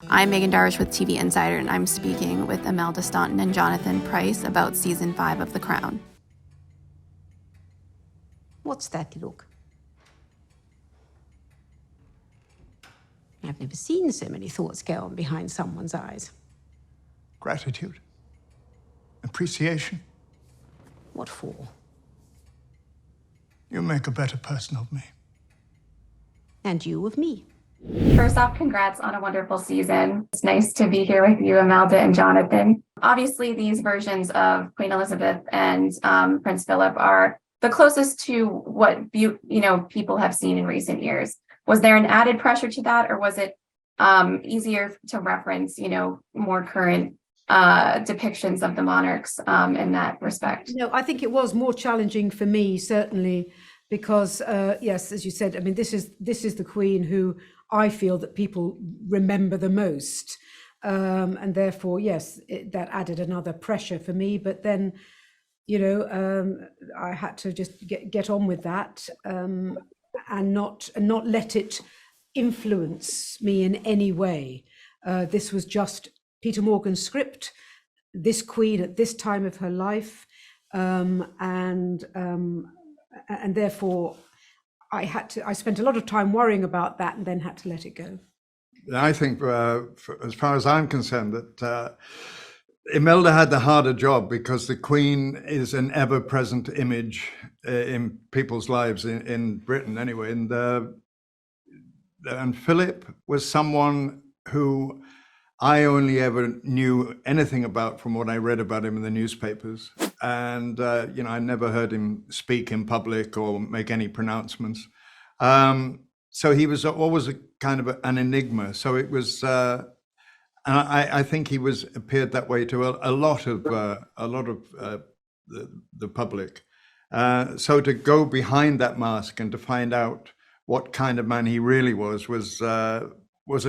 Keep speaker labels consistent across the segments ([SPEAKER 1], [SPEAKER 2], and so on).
[SPEAKER 1] I'm Megan Darvish with TV Insider, and I'm speaking with Imelda, Staunton, and Jonathan Pryce about Season 5 of The Crown.
[SPEAKER 2] What's that look? I've never seen so many thoughts go on behind someone's eyes.
[SPEAKER 3] Gratitude. Appreciation.
[SPEAKER 2] What for?
[SPEAKER 3] You make a better person of me.
[SPEAKER 2] And you of me.
[SPEAKER 1] First off, congrats on a wonderful season. It's nice to be here with you, Imelda and Jonathan. Obviously, these versions of Queen Elizabeth and Prince Philip are the closest to what people have seen in recent years. Was there an added pressure to that, or was it easier to reference, more current depictions of the monarchs in that respect?
[SPEAKER 4] No, I think it was more challenging for me, certainly, because yes, as you said, I mean, this is the Queen who I feel that people remember the most, and therefore, yes, that added another pressure for me. But then, I had to just get on with that, and not let it influence me in any way. This was just Peter Morgan's script, this Queen at this time of her life, and therefore I spent a lot of time worrying about that and then had to let it go.
[SPEAKER 5] I think, as far as I'm concerned, that Imelda had the harder job because the Queen is an ever-present image in people's lives in Britain, anyway. And Philip was someone who I only ever knew anything about from what I read about him in the newspapers. And, I never heard him speak in public or make any pronouncements. So he was always a kind of an enigma. So it was, and I think he appeared that way to a lot of the public. So to go behind that mask and to find out what kind of man he really was a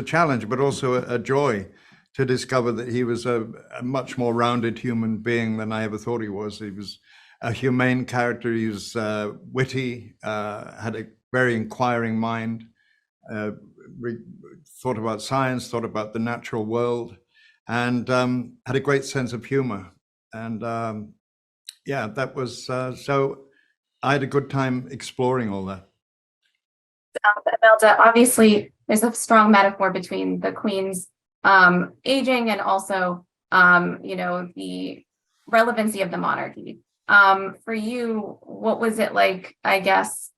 [SPEAKER 5] challenge, but also a joy to discover that he was a much more rounded human being than I ever thought he was. He was a humane character. He was witty, had a very inquiring mind, thought about science, thought about the natural world, and had a great sense of humor. And that was, so I had a good time exploring all that.
[SPEAKER 1] Imelda, obviously, there's a strong metaphor between the Queen's aging and also, the relevancy of the monarchy. For you, what was it like, I guess,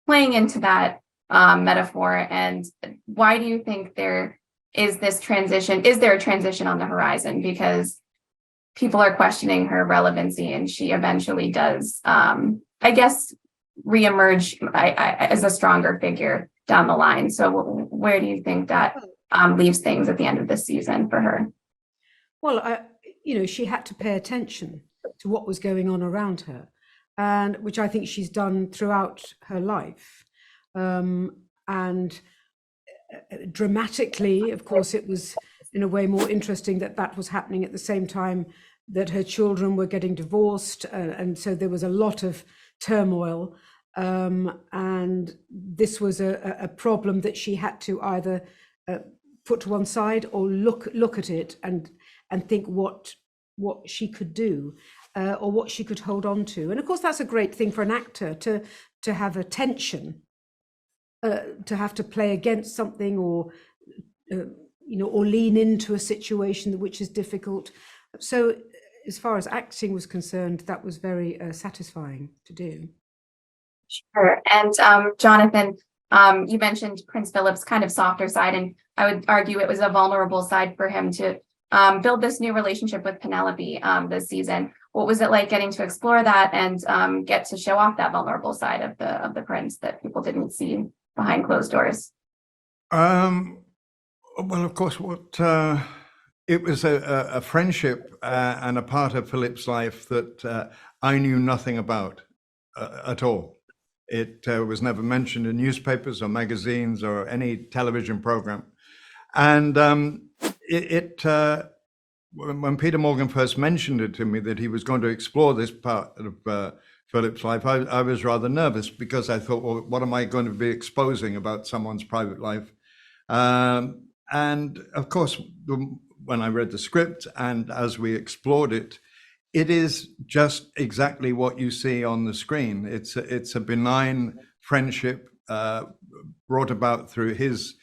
[SPEAKER 1] playing into that metaphor, and why do you think there is this transition? Is there a transition on the horizon? Because people are questioning her relevancy, and she eventually does, I guess, reemerge as a stronger figure down the line. So where do you think that leaves things at the end of this season for her?
[SPEAKER 4] Well, she had to pay attention to what was going on around her, and which I think she's done throughout her life. And dramatically, of course, it was in a way more interesting that was happening at the same time that her children were getting divorced, and so there was a lot of turmoil, and this was a problem that she had to either put to one side or look at it and think what she could do, or what she could hold on to. And of course, that's a great thing for an actor to have a tension, to have to play against something, or or lean into a situation which is difficult. So as far as acting was concerned, that was very satisfying to do.
[SPEAKER 1] Sure. And Jonathan, you mentioned Prince Philip's kind of softer side, and I would argue it was a vulnerable side for him to build this new relationship with Penelope this season. What was it like getting to explore that and get to show off that vulnerable side of the prince that people didn't see behind closed doors?
[SPEAKER 5] Well, of course, it was a friendship and a part of Philip's life that I knew nothing about at all. It was never mentioned in newspapers or magazines or any television program. And when Peter Morgan first mentioned it to me that he was going to explore this part of Philip's life, I was rather nervous because I thought, well, what am I going to be exposing about someone's private life? And And of course, when I read the script and as we explored it, it is just exactly what you see on the screen. It's a benign friendship brought about through his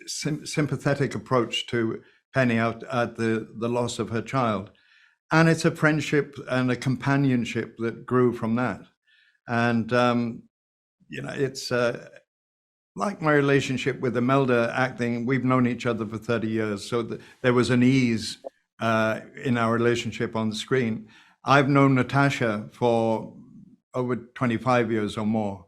[SPEAKER 5] sympathetic approach to Penny at the loss of her child. And it's a friendship and a companionship that grew from that. And, it's like my relationship with Imelda acting. We've known each other for 30 years. So there was an ease in our relationship on the screen. I've known Natasha for over 25 years or more.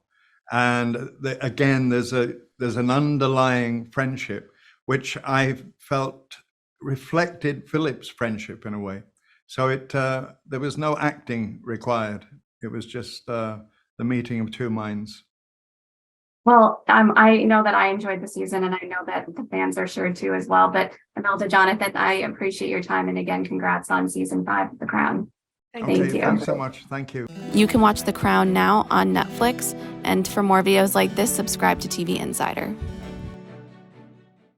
[SPEAKER 5] And again, there's an underlying friendship, which I felt reflected Philip's friendship in a way. So there was no acting required. It was just the meeting of two minds.
[SPEAKER 1] Well, I know that I enjoyed the season, and I know that the fans are sure too as well. But Imelda, Jonathan, I appreciate your time, and again, congrats on season 5 of The Crown. Thank you.
[SPEAKER 5] Thanks so much. Thank you.
[SPEAKER 1] You can watch The Crown now on Netflix, and for more videos like this, subscribe to TV Insider.